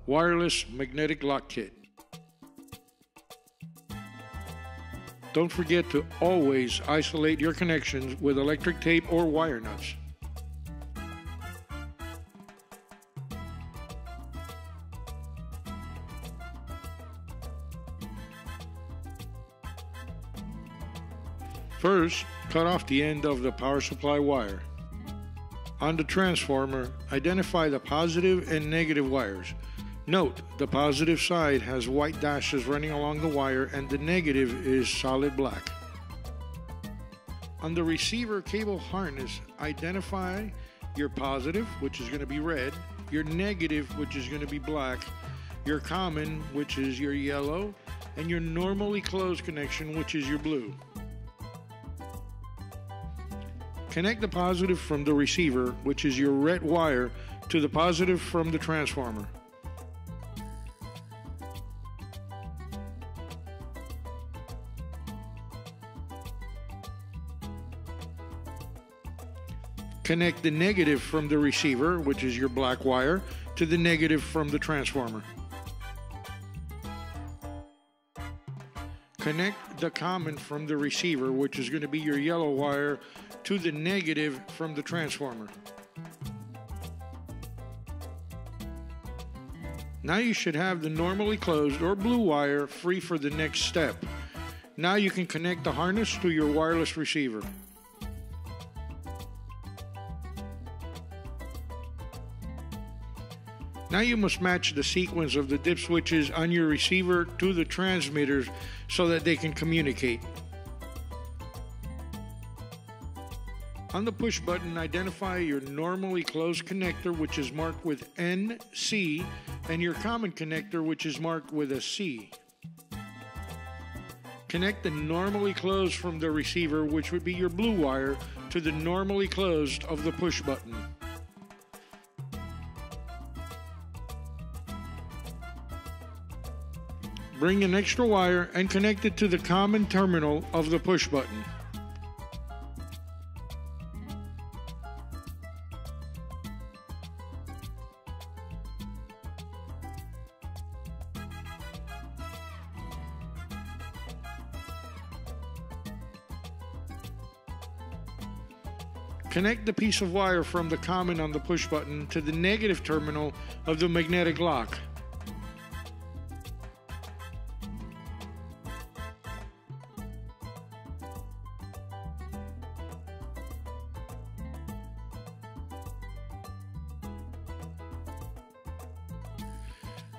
wireless magnetic lock kit. Don't forget to always isolate your connections with electric tape or wire nuts. First, cut off the end of the power supply wire. On the transformer, identify the positive and negative wires. Note, the positive side has white dashes running along the wire and the negative is solid black. On the receiver cable harness, identify your positive, which is going to be red, your negative, which is going to be black, your common, which is your yellow, and your normally closed connection, which is your blue. Connect the positive from the receiver, which is your red wire, to the positive from the transformer. Connect the negative from the receiver, which is your black wire, to the negative from the transformer. Connect the common from the receiver, which is going to be your yellow wire, to the negative from the transformer. Now you should have the normally closed or blue wire free for the next step. Now you can connect the harness to your wireless receiver. Now you must match the sequence of the dip switches on your receiver to the transmitters so that they can communicate. On the push button, identify your normally closed connector, which is marked with NC, and your common connector, which is marked with a C. Connect the normally closed from the receiver, which would be your blue wire, to the normally closed of the push button. Bring an extra wire and connect it to the common terminal of the push button. Connect the piece of wire from the common on the push button to the negative terminal of the magnetic lock.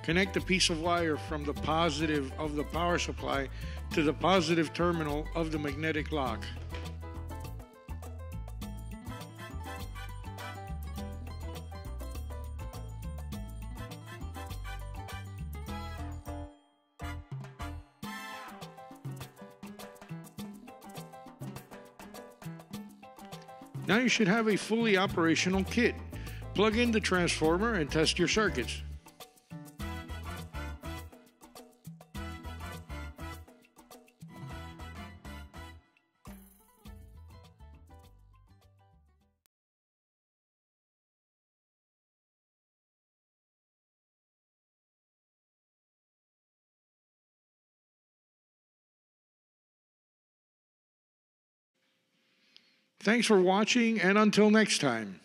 Connect the piece of wire from the positive of the power supply to the positive terminal of the magnetic lock. Now you should have a fully operational kit. Plug in the transformer and test your circuits. Thanks for watching, and until next time.